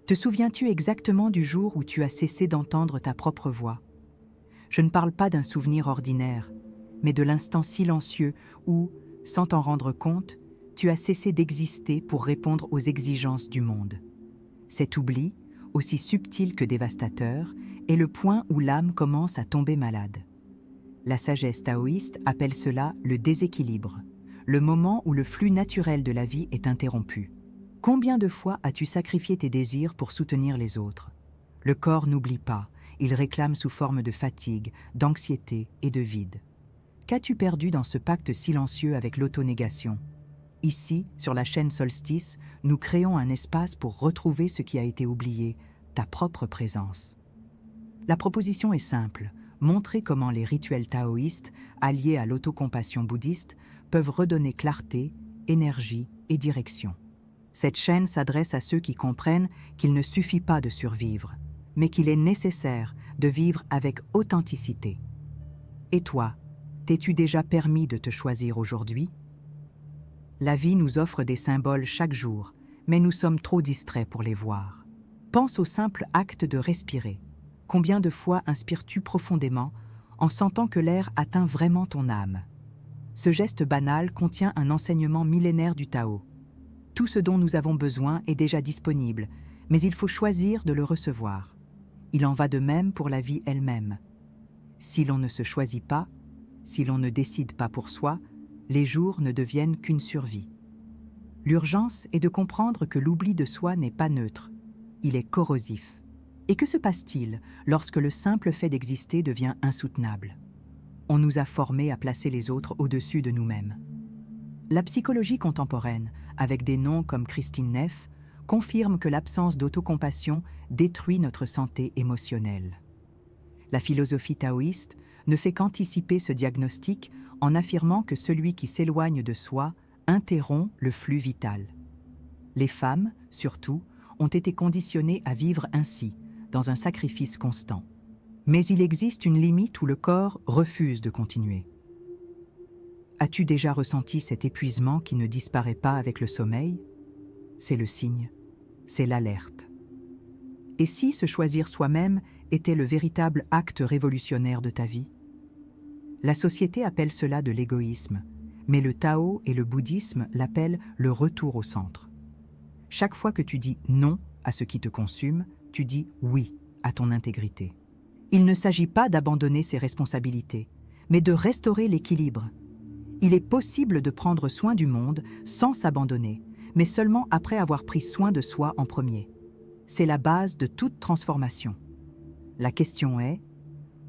Te souviens-tu exactement du jour où tu as cessé d'entendre ta propre voix? Je ne parle pas d'un souvenir ordinaire, mais de l'instant silencieux où, sans t'en rendre compte, tu as cessé d'exister pour répondre aux exigences du monde. Cet oubli, aussi subtil que dévastateur, est le point où l'âme commence à tomber malade. La sagesse taoïste appelle cela le déséquilibre, le moment où le flux naturel de la vie est interrompu. Combien de fois as-tu sacrifié tes désirs pour soutenir les autres? Le corps n'oublie pas, il réclame sous forme de fatigue, d'anxiété et de vide. Qu'as-tu perdu dans ce pacte silencieux avec l'autonégation? Ici, sur la chaîne Solstice, nous créons un espace pour retrouver ce qui a été oublié, ta propre présence. La proposition est simple, montrer comment les rituels taoïstes, alliés à l'autocompassion bouddhiste, peuvent redonner clarté, énergie et direction. Cette chaîne s'adresse à ceux qui comprennent qu'il ne suffit pas de survivre, mais qu'il est nécessaire de vivre avec authenticité. Et toi, t'es-tu déjà permis de te choisir aujourd'hui? La vie nous offre des symboles chaque jour, mais nous sommes trop distraits pour les voir. Pense au simple acte de respirer. Combien de fois inspires-tu profondément en sentant que l'air atteint vraiment ton âme? Ce geste banal contient un enseignement millénaire du Tao. Tout ce dont nous avons besoin est déjà disponible, mais il faut choisir de le recevoir. Il en va de même pour la vie elle-même. Si l'on ne se choisit pas, si l'on ne décide pas pour soi, les jours ne deviennent qu'une survie. L'urgence est de comprendre que l'oubli de soi n'est pas neutre, il est corrosif. Et que se passe-t-il lorsque le simple fait d'exister devient insoutenable? On nous a formés à placer les autres au-dessus de nous-mêmes. La psychologie contemporaine, avec des noms comme Christine Neff, confirme que l'absence d'autocompassion détruit notre santé émotionnelle. La philosophie taoïste ne fait qu'anticiper ce diagnostic en affirmant que celui qui s'éloigne de soi interrompt le flux vital. Les femmes, surtout, ont été conditionnées à vivre ainsi, dans un sacrifice constant. Mais il existe une limite où le corps refuse de continuer. As-tu déjà ressenti cet épuisement qui ne disparaît pas avec le sommeil? C'est le signe, c'est l'alerte. Et si se choisir soi-même était le véritable acte révolutionnaire de ta vie? La société appelle cela de l'égoïsme, mais le Tao et le bouddhisme l'appellent le retour au centre. Chaque fois que tu dis non à ce qui te consume, tu dis oui à ton intégrité. Il ne s'agit pas d'abandonner ses responsabilités, mais de restaurer l'équilibre. Il est possible de prendre soin du monde sans s'abandonner, mais seulement après avoir pris soin de soi en premier. C'est la base de toute transformation. La question est,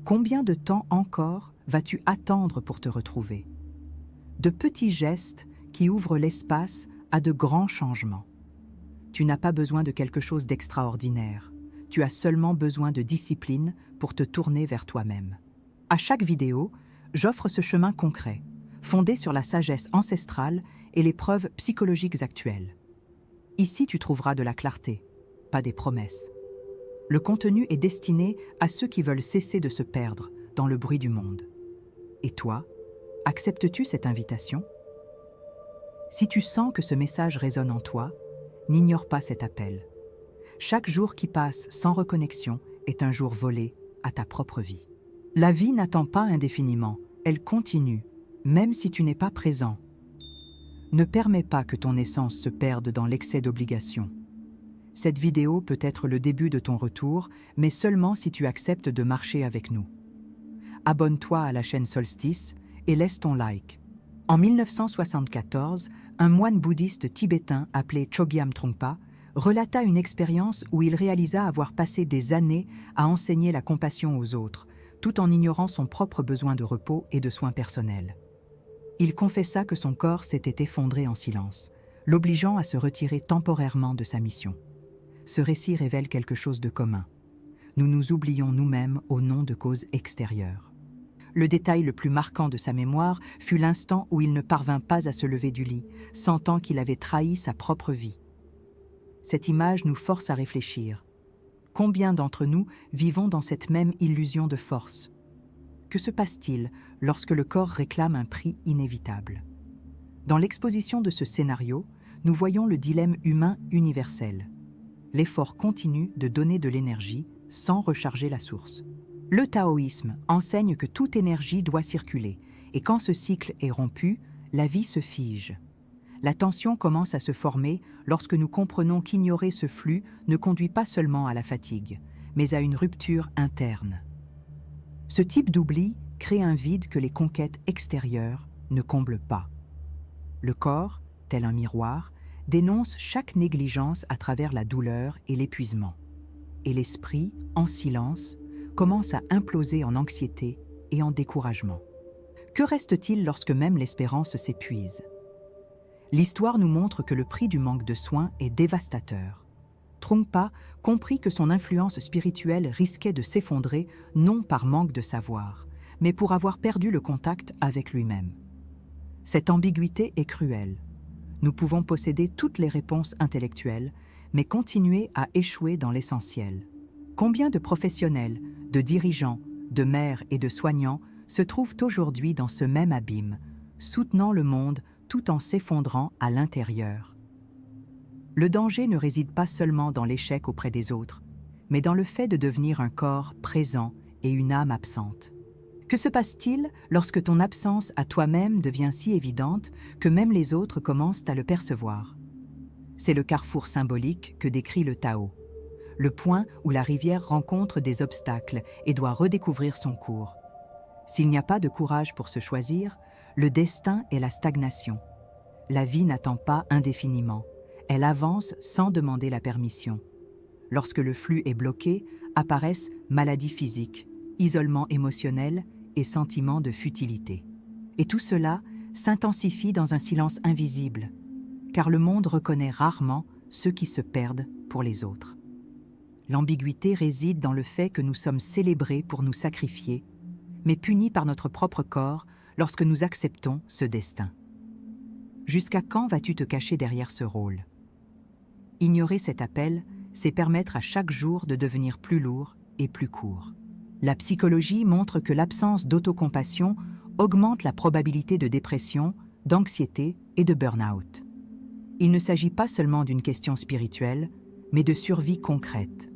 combien de temps encore vas-tu attendre pour te retrouver? De petits gestes qui ouvrent l'espace à de grands changements. Tu n'as pas besoin de quelque chose d'extraordinaire. Tu as seulement besoin de discipline pour te tourner vers toi-même. À chaque vidéo, j'offre ce chemin concret, fondé sur la sagesse ancestrale et les preuves psychologiques actuelles. Ici, tu trouveras de la clarté, pas des promesses. Le contenu est destiné à ceux qui veulent cesser de se perdre dans le bruit du monde. Et toi, acceptes-tu cette invitation? Si tu sens que ce message résonne en toi, n'ignore pas cet appel. Chaque jour qui passe sans reconnexion est un jour volé à ta propre vie. La vie n'attend pas indéfiniment, elle continue, même si tu n'es pas présent. Ne permets pas que ton essence se perde dans l'excès d'obligation. Cette vidéo peut être le début de ton retour, mais seulement si tu acceptes de marcher avec nous. Abonne-toi à la chaîne Solstice et laisse ton like. En 1974, un moine bouddhiste tibétain appelé Chogyam Trungpa relata une expérience où il réalisa avoir passé des années à enseigner la compassion aux autres, tout en ignorant son propre besoin de repos et de soins personnels. Il confessa que son corps s'était effondré en silence, l'obligeant à se retirer temporairement de sa mission. Ce récit révèle quelque chose de commun. Nous nous oublions nous-mêmes au nom de causes extérieures. Le détail le plus marquant de sa mémoire fut l'instant où il ne parvint pas à se lever du lit, sentant qu'il avait trahi sa propre vie. Cette image nous force à réfléchir. Combien d'entre nous vivons dans cette même illusion de force? Que se passe-t-il lorsque le corps réclame un prix inévitable? Dans l'exposition de ce scénario, nous voyons le dilemme humain universel. l'effort continue de donner de l'énergie sans recharger la source. Le taoïsme enseigne que toute énergie doit circuler, et quand ce cycle est rompu, la vie se fige. La tension commence à se former lorsque nous comprenons qu'ignorer ce flux ne conduit pas seulement à la fatigue, mais à une rupture interne. Ce type d'oubli crée un vide que les conquêtes extérieures ne comblent pas. Le corps, tel un miroir, dénonce chaque négligence à travers la douleur et l'épuisement. Et l'esprit, en silence, commence à imploser en anxiété et en découragement. Que reste-t-il lorsque même l'espérance s'épuise? L'histoire nous montre que le prix du manque de soins est dévastateur. Trungpa comprit que son influence spirituelle risquait de s'effondrer non par manque de savoir, mais pour avoir perdu le contact avec lui-même. Cette ambiguïté est cruelle. Nous pouvons posséder toutes les réponses intellectuelles, mais continuer à échouer dans l'essentiel. Combien de professionnels, de dirigeants, de maires et de soignants se trouvent aujourd'hui dans ce même abîme, soutenant le monde tout en s'effondrant à l'intérieur? Le danger ne réside pas seulement dans l'échec auprès des autres, mais dans le fait de devenir un corps présent et une âme absente. Que se passe-t-il lorsque ton absence à toi-même devient si évidente que même les autres commencent à le percevoir? C'est le carrefour symbolique que décrit le Tao, le point où la rivière rencontre des obstacles et doit redécouvrir son cours. S'il n'y a pas de courage pour se choisir, le destin est la stagnation. La vie n'attend pas indéfiniment, elle avance sans demander la permission. Lorsque le flux est bloqué, apparaissent maladies physiques, isolement émotionnel et sentiments de futilité. Et tout cela s'intensifie dans un silence invisible, car le monde reconnaît rarement ceux qui se perdent pour les autres. L'ambiguïté réside dans le fait que nous sommes célébrés pour nous sacrifier, mais punis par notre propre corps lorsque nous acceptons ce destin. Jusqu'à quand vas-tu te cacher derrière ce rôle? Ignorer cet appel, c'est permettre à chaque jour de devenir plus lourd et plus court. La psychologie montre que l'absence d'autocompassion augmente la probabilité de dépression, d'anxiété et de burn-out. Il ne s'agit pas seulement d'une question spirituelle, mais de survie concrète.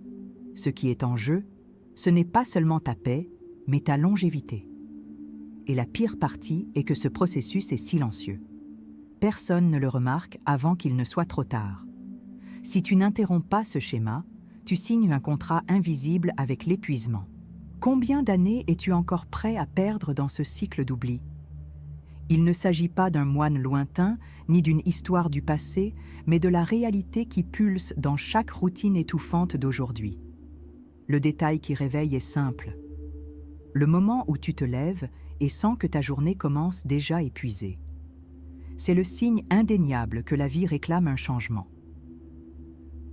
Ce qui est en jeu, ce n'est pas seulement ta paix, mais ta longévité. Et la pire partie est que ce processus est silencieux. Personne ne le remarque avant qu'il ne soit trop tard. Si tu n'interromps pas ce schéma, tu signes un contrat invisible avec l'épuisement. Combien d'années es-tu encore prêt à perdre dans ce cycle d'oubli? Il ne s'agit pas d'un moine lointain, ni d'une histoire du passé, mais de la réalité qui pulse dans chaque routine étouffante d'aujourd'hui. Le détail qui réveille est simple. Le moment où tu te lèves et sens que ta journée commence déjà épuisée. C'est le signe indéniable que la vie réclame un changement.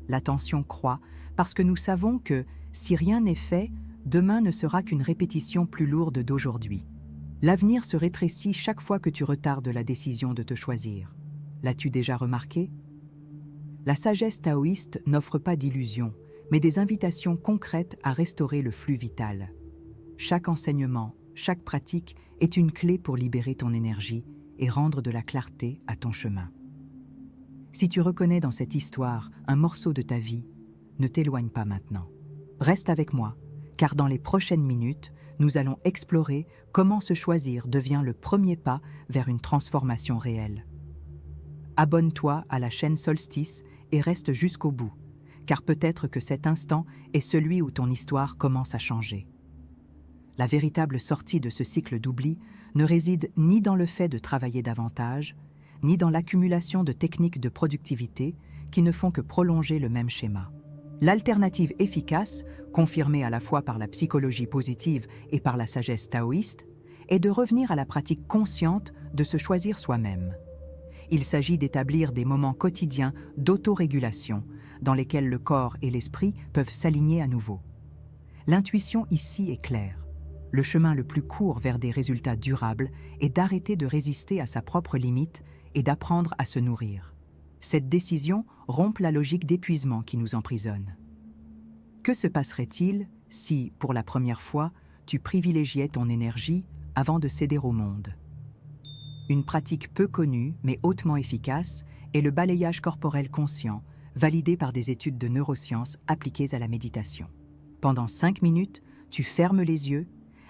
La tension croît parce que nous savons que, si rien n'est fait, demain ne sera qu'une répétition plus lourde d'aujourd'hui. L'avenir se rétrécit chaque fois que tu retardes la décision de te choisir. L'as-tu déjà remarqué? La sagesse taoïste n'offre pas d'illusions, mais des invitations concrètes à restaurer le flux vital. Chaque enseignement, chaque pratique est une clé pour libérer ton énergie et rendre de la clarté à ton chemin. Si tu reconnais dans cette histoire un morceau de ta vie, ne t'éloigne pas maintenant. Reste avec moi, car dans les prochaines minutes, nous allons explorer comment se choisir devient le premier pas vers une transformation réelle. Abonne-toi à la chaîne Solstice et reste jusqu'au bout, car peut-être que cet instant est celui où ton histoire commence à changer. La véritable sortie de ce cycle d'oubli ne réside ni dans le fait de travailler davantage, ni dans l'accumulation de techniques de productivité qui ne font que prolonger le même schéma. L'alternative efficace, confirmée à la fois par la psychologie positive et par la sagesse taoïste, est de revenir à la pratique consciente de se choisir soi-même. Il s'agit d'établir des moments quotidiens d'autorégulation dans lesquels le corps et l'esprit peuvent s'aligner à nouveau. L'intuition ici est claire. Le chemin le plus court vers des résultats durables est d'arrêter de résister à sa propre limite et d'apprendre à se nourrir. Cette décision rompt la logique d'épuisement qui nous emprisonne. Que se passerait-il si, pour la première fois, tu privilégiais ton énergie avant de céder au monde? Une pratique peu connue mais hautement efficace est le balayage corporel conscient, validée par des études de neurosciences appliquées à la méditation. Pendant 5 minutes, tu fermes les yeux,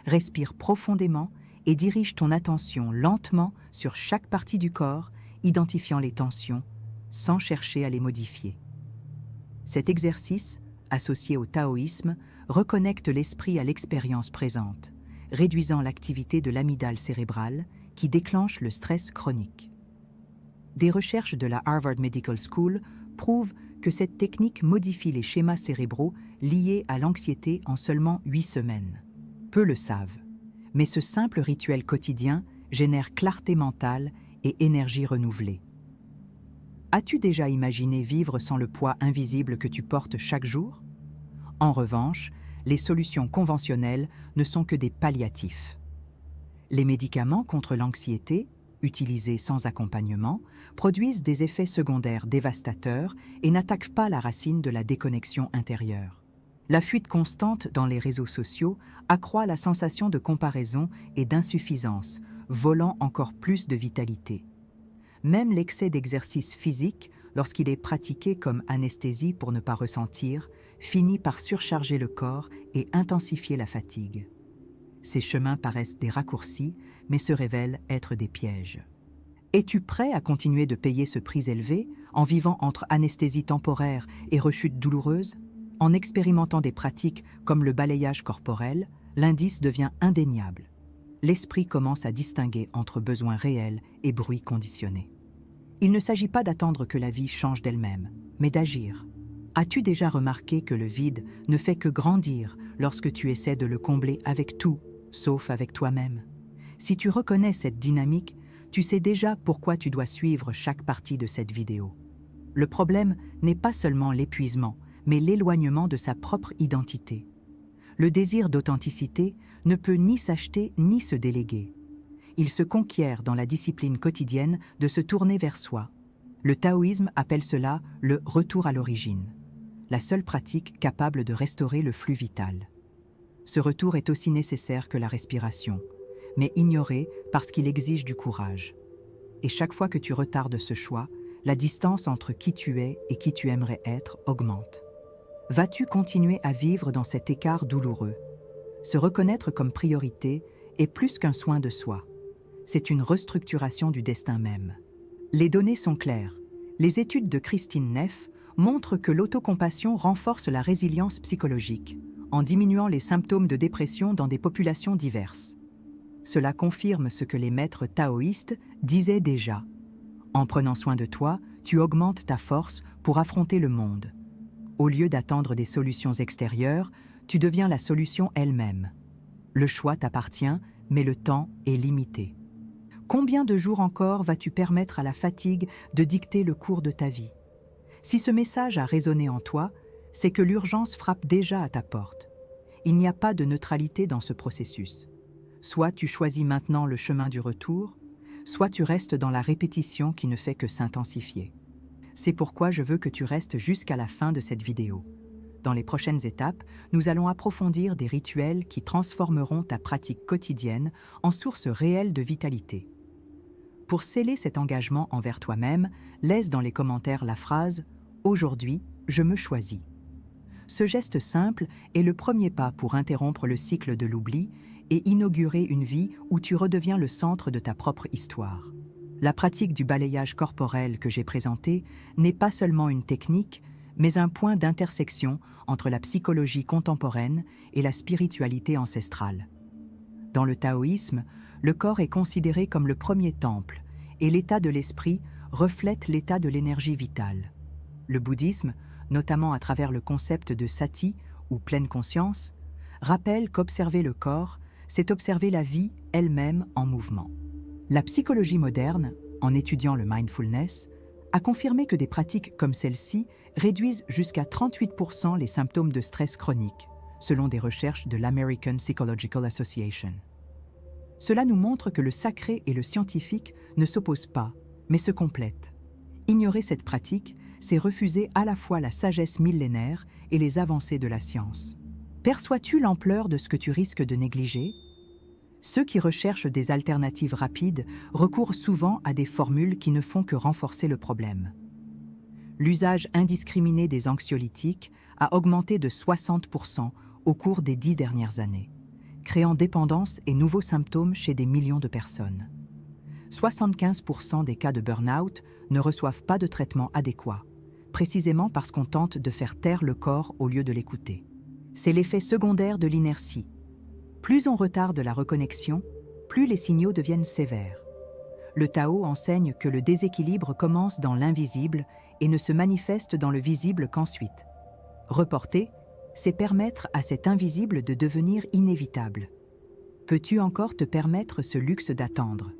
respires profondément et diriges ton attention lentement sur chaque partie du corps, identifiant les tensions, sans chercher à les modifier. Cet exercice, associé au taoïsme, reconnecte l'esprit à l'expérience présente, réduisant l'activité de l'amygdale cérébrale qui déclenche le stress chronique. Des recherches de la Harvard Medical School prouvent que cette technique modifie les schémas cérébraux liés à l'anxiété en seulement 8 semaines. Peu le savent, mais ce simple rituel quotidien génère clarté mentale et énergie renouvelée. As-tu déjà imaginé vivre sans le poids invisible que tu portes chaque jour? En revanche, les solutions conventionnelles ne sont que des palliatifs. Les médicaments contre l'anxiété, utilisés sans accompagnement, produisent des effets secondaires dévastateurs et n'attaquent pas la racine de la déconnexion intérieure. La fuite constante dans les réseaux sociaux accroît la sensation de comparaison et d'insuffisance, volant encore plus de vitalité. Même l'excès d'exercice physique, lorsqu'il est pratiqué comme anesthésie pour ne pas ressentir, finit par surcharger le corps et intensifier la fatigue. Ces chemins paraissent des raccourcis, mais se révèlent être des pièges. Es-tu prêt à continuer de payer ce prix élevé en vivant entre anesthésie temporaire et rechute douloureuse? En expérimentant des pratiques comme le balayage corporel, l'indice devient indéniable. L'esprit commence à distinguer entre besoins réels et bruit conditionné. Il ne s'agit pas d'attendre que la vie change d'elle-même, mais d'agir. As-tu déjà remarqué que le vide ne fait que grandir lorsque tu essaies de le combler avec tout, sauf avec toi-même? Si tu reconnais cette dynamique, tu sais déjà pourquoi tu dois suivre chaque partie de cette vidéo. Le problème n'est pas seulement l'épuisement, mais l'éloignement de sa propre identité. Le désir d'authenticité ne peut ni s'acheter ni se déléguer. Il se conquiert dans la discipline quotidienne de se tourner vers soi. Le taoïsme appelle cela le retour à l'origine, la seule pratique capable de restaurer le flux vital. Ce retour est aussi nécessaire que la respiration, mais ignoré parce qu'il exige du courage. Et chaque fois que tu retardes ce choix, la distance entre qui tu es et qui tu aimerais être augmente. Vas-tu continuer à vivre dans cet écart douloureux? Se reconnaître comme priorité est plus qu'un soin de soi. C'est une restructuration du destin même. Les données sont claires. Les études de Christine Neff montrent que l'autocompassion renforce la résilience psychologique, en diminuant les symptômes de dépression dans des populations diverses. Cela confirme ce que les maîtres taoïstes disaient déjà. En prenant soin de toi, tu augmentes ta force pour affronter le monde. Au lieu d'attendre des solutions extérieures, tu deviens la solution elle-même. Le choix t'appartient, mais le temps est limité. Combien de jours encore vas-tu permettre à la fatigue de dicter le cours de ta vie? Si ce message a résonné en toi, c'est que l'urgence frappe déjà à ta porte. Il n'y a pas de neutralité dans ce processus. Soit tu choisis maintenant le chemin du retour, soit tu restes dans la répétition qui ne fait que s'intensifier. C'est pourquoi je veux que tu restes jusqu'à la fin de cette vidéo. Dans les prochaines étapes, nous allons approfondir des rituels qui transformeront ta pratique quotidienne en source réelle de vitalité. Pour sceller cet engagement envers toi-même, laisse dans les commentaires la phrase « Aujourd'hui, je me choisis ». Ce geste simple est le premier pas pour interrompre le cycle de l'oubli et inaugurer une vie où tu redeviens le centre de ta propre histoire. La pratique du balayage corporel que j'ai présenté n'est pas seulement une technique, mais un point d'intersection entre la psychologie contemporaine et la spiritualité ancestrale. Dans le taoïsme, le corps est considéré comme le premier temple et l'état de l'esprit reflète l'état de l'énergie vitale. Le bouddhisme, notamment à travers le concept de sati ou pleine conscience, rappelle qu'observer le corps, c'est observer la vie elle-même en mouvement. La psychologie moderne, en étudiant le mindfulness, a confirmé que des pratiques comme celle-ci réduisent jusqu'à 38% les symptômes de stress chronique, selon des recherches de l'American Psychological Association. Cela nous montre que le sacré et le scientifique ne s'opposent pas, mais se complètent. Ignorer cette pratique, c'est refuser à la fois la sagesse millénaire et les avancées de la science. Perçois-tu l'ampleur de ce que tu risques de négliger? Ceux qui recherchent des alternatives rapides recourent souvent à des formules qui ne font que renforcer le problème. l'usage indiscriminé des anxiolytiques a augmenté de 60% au cours des 10 dernières années, créant dépendance et nouveaux symptômes chez des millions de personnes. 75% des cas de burn-out ne reçoivent pas de traitement adéquat, précisément parce qu'on tente de faire taire le corps au lieu de l'écouter. C'est l'effet secondaire de l'inertie. Plus on retarde la reconnexion, plus les signaux deviennent sévères. Le Tao enseigne que le déséquilibre commence dans l'invisible et ne se manifeste dans le visible qu'ensuite. Reporter, c'est permettre à cet invisible de devenir inévitable. Peux-tu encore te permettre ce luxe d'attendre?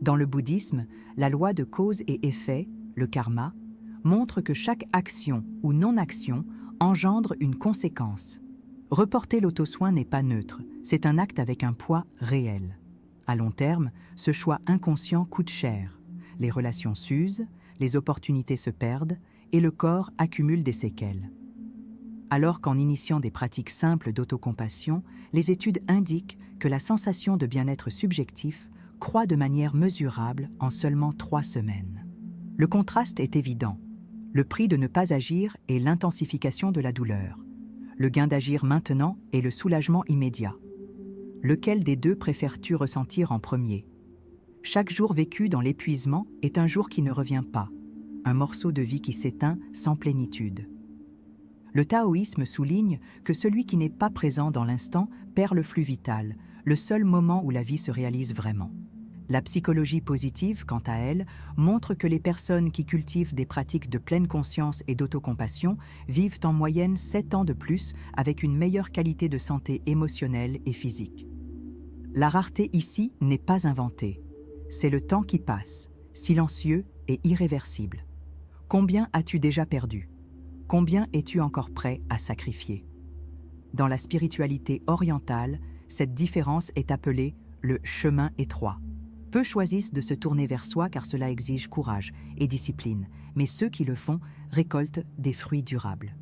Dans le bouddhisme, la loi de cause et effet, le karma, montre que chaque action ou non-action engendre une conséquence. Reporter l'auto-soin n'est pas neutre, c'est un acte avec un poids réel. À long terme, ce choix inconscient coûte cher. Les relations s'usent, les opportunités se perdent et le corps accumule des séquelles. Alors qu'en initiant des pratiques simples d'autocompassion, les études indiquent que la sensation de bien-être subjectif croît de manière mesurable en seulement 3 semaines. Le contraste est évident. Le prix de ne pas agir est l'intensification de la douleur. Le gain d'agir maintenant est le soulagement immédiat. Lequel des deux préfères-tu ressentir en premier? Chaque jour vécu dans l'épuisement est un jour qui ne revient pas, un morceau de vie qui s'éteint sans plénitude. Le taoïsme souligne que celui qui n'est pas présent dans l'instant perd le flux vital, le seul moment où la vie se réalise vraiment. La psychologie positive, quant à elle, montre que les personnes qui cultivent des pratiques de pleine conscience et d'autocompassion vivent en moyenne 7 ans de plus avec une meilleure qualité de santé émotionnelle et physique. La rareté ici n'est pas inventée. C'est le temps qui passe, silencieux et irréversible. Combien as-tu déjà perdu? Combien es-tu encore prêt à sacrifier? Dans la spiritualité orientale, cette différence est appelée le chemin étroit. Peu choisissent de se tourner vers soi car cela exige courage et discipline, mais ceux qui le font récoltent des fruits durables.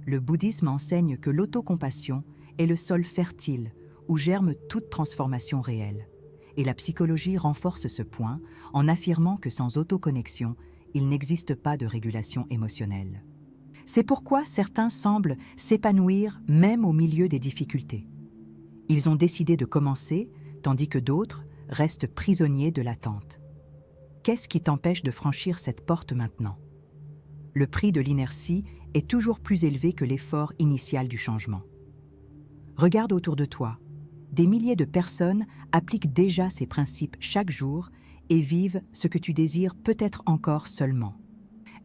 Le bouddhisme enseigne que l'autocompassion est le sol fertile où germe toute transformation réelle. Et la psychologie renforce ce point en affirmant que sans autoconnexion, il n'existe pas de régulation émotionnelle. C'est pourquoi certains semblent s'épanouir même au milieu des difficultés. Ils ont décidé de commencer, tandis que d'autres restent prisonniers de l'attente. Qu'est-ce qui t'empêche de franchir cette porte maintenant? Le prix de l'inertie est toujours plus élevé que l'effort initial du changement. Regarde autour de toi. Des milliers de personnes appliquent déjà ces principes chaque jour et vivent ce que tu désires peut-être encore seulement.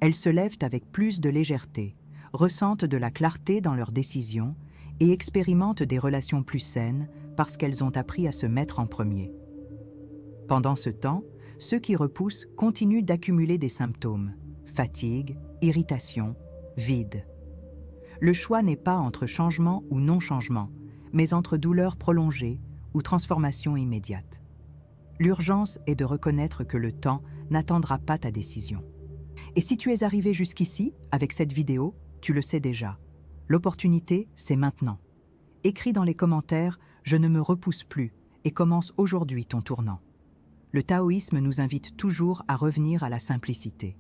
Elles se lèvent avec plus de légèreté, ressentent de la clarté dans leurs décisions et expérimentent des relations plus saines parce qu'elles ont appris à se mettre en premier. Pendant ce temps, ceux qui repoussent continuent d'accumuler des symptômes, fatigue, irritation, vide. Le choix n'est pas entre changement ou non-changement, mais entre douleur prolongée ou transformation immédiate. L'urgence est de reconnaître que le temps n'attendra pas ta décision. Et si tu es arrivé jusqu'ici, avec cette vidéo, tu le sais déjà. L'opportunité, c'est maintenant. Écris dans les commentaires « Je ne me repousse plus » et commence aujourd'hui ton tournant. Le taoïsme nous invite toujours à revenir à la simplicité.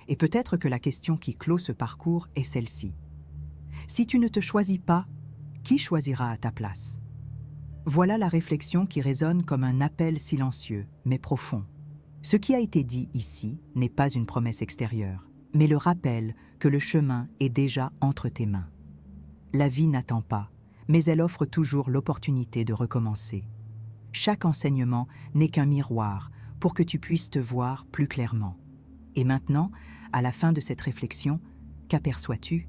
Et peut-être que la question qui clôt ce parcours est celle-ci. Si tu ne te choisis pas, qui choisira à ta place? Voilà la réflexion qui résonne comme un appel silencieux, mais profond. Ce qui a été dit ici n'est pas une promesse extérieure, mais le rappel que le chemin est déjà entre tes mains. La vie n'attend pas, mais elle offre toujours l'opportunité de recommencer. Chaque enseignement n'est qu'un miroir pour que tu puisses te voir plus clairement. Et maintenant, à la fin de cette réflexion, qu'aperçois-tu?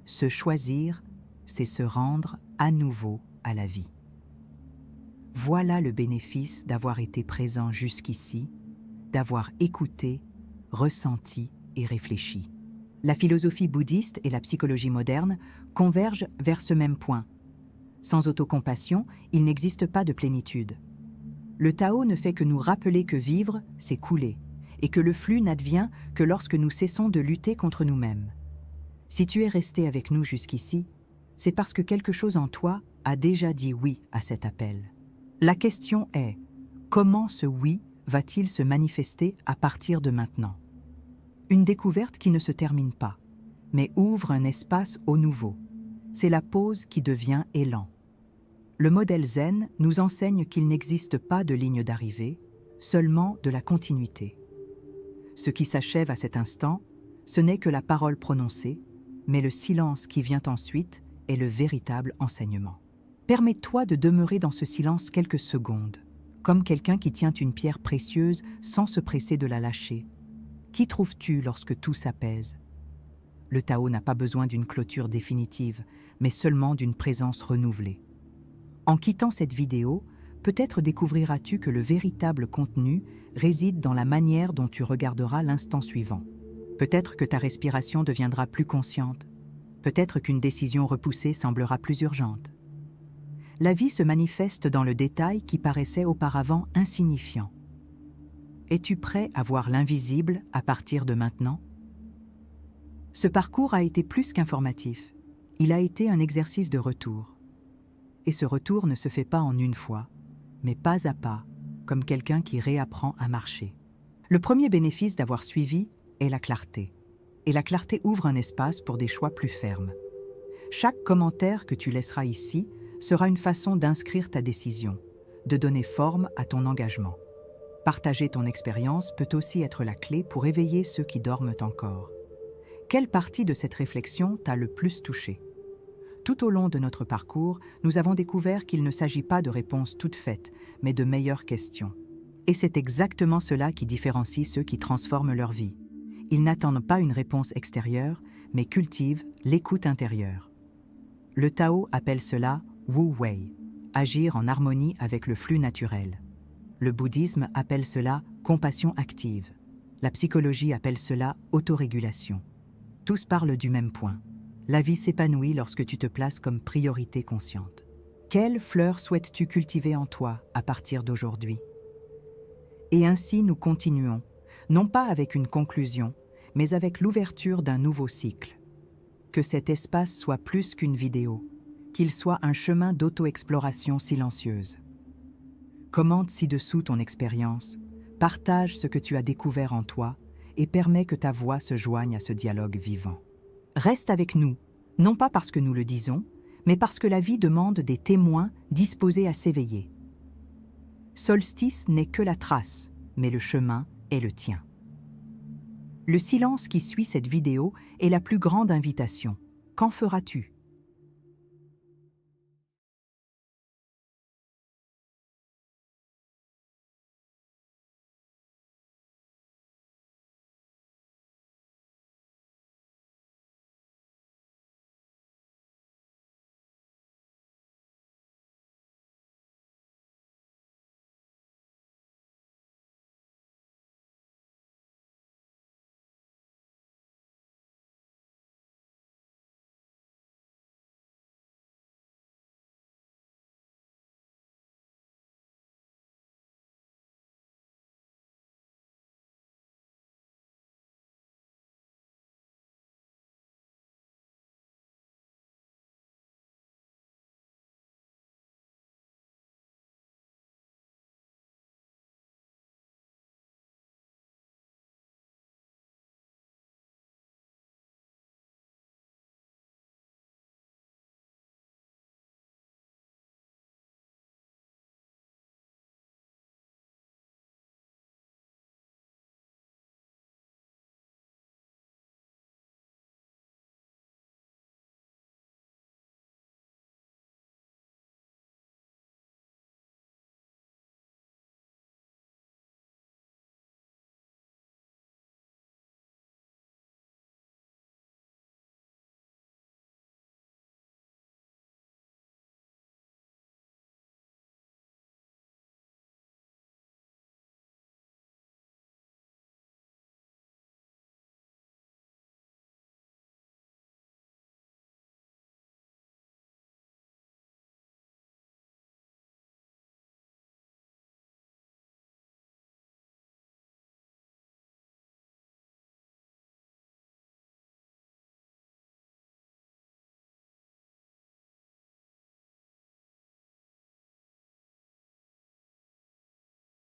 Se choisir, c'est se rendre à nouveau à la vie. Voilà le bénéfice d'avoir été présent jusqu'ici, d'avoir écouté, ressenti et réfléchi. La philosophie bouddhiste et la psychologie moderne convergent vers ce même point. Sans autocompassion, il n'existe pas de plénitude. Le Tao ne fait que nous rappeler que vivre, c'est couler, et que le flux n'advient que lorsque nous cessons de lutter contre nous-mêmes. Si tu es resté avec nous jusqu'ici, c'est parce que quelque chose en toi a déjà dit oui à cet appel. La question est, comment ce oui va-t-il se manifester à partir de maintenant? Une découverte qui ne se termine pas, mais ouvre un espace au nouveau. C'est la pause qui devient élan. Le modèle zen nous enseigne qu'il n'existe pas de ligne d'arrivée, seulement de la continuité. Ce qui s'achève à cet instant, ce n'est que la parole prononcée, mais le silence qui vient ensuite est le véritable enseignement. Permets-toi de demeurer dans ce silence quelques secondes, comme quelqu'un qui tient une pierre précieuse sans se presser de la lâcher. Qui trouves-tu lorsque tout s'apaise? Le Tao n'a pas besoin d'une clôture définitive, mais seulement d'une présence renouvelée. En quittant cette vidéo, peut-être découvriras-tu que le véritable contenu réside dans la manière dont tu regarderas l'instant suivant. Peut-être que ta respiration deviendra plus consciente. Peut-être qu'une décision repoussée semblera plus urgente. La vie se manifeste dans le détail qui paraissait auparavant insignifiant. Es-tu prêt à voir l'invisible à partir de maintenant? Ce parcours a été plus qu'informatif. Il a été un exercice de retour. Et ce retour ne se fait pas en une fois, mais pas à pas, comme quelqu'un qui réapprend à marcher. Le premier bénéfice d'avoir suivi est la clarté. Et la clarté ouvre un espace pour des choix plus fermes. Chaque commentaire que tu laisseras ici sera une façon d'inscrire ta décision, de donner forme à ton engagement. Partager ton expérience peut aussi être la clé pour éveiller ceux qui dorment encore. Quelle partie de cette réflexion t'a le plus touché? Tout au long de notre parcours, nous avons découvert qu'il ne s'agit pas de réponses toutes faites, mais de meilleures questions. Et c'est exactement cela qui différencie ceux qui transforment leur vie. Ils n'attendent pas une réponse extérieure, mais cultivent l'écoute intérieure. Le Tao appelle cela Wu Wei, agir en harmonie avec le flux naturel. Le bouddhisme appelle cela compassion active. La psychologie appelle cela autorégulation. Tous parlent du même point. La vie s'épanouit lorsque tu te places comme priorité consciente. Quelle fleur souhaites-tu cultiver en toi à partir d'aujourd'hui? Et ainsi nous continuons, non pas avec une conclusion, mais avec l'ouverture d'un nouveau cycle. Que cet espace soit plus qu'une vidéo, qu'il soit un chemin d'auto-exploration silencieuse. Commente ci-dessous ton expérience, partage ce que tu as découvert en toi et permets que ta voix se joigne à ce dialogue vivant. Reste avec nous, non pas parce que nous le disons, mais parce que la vie demande des témoins disposés à s'éveiller. Solstice n'est que la trace, mais le chemin est le tien. Le silence qui suit cette vidéo est la plus grande invitation. Qu'en feras-tu?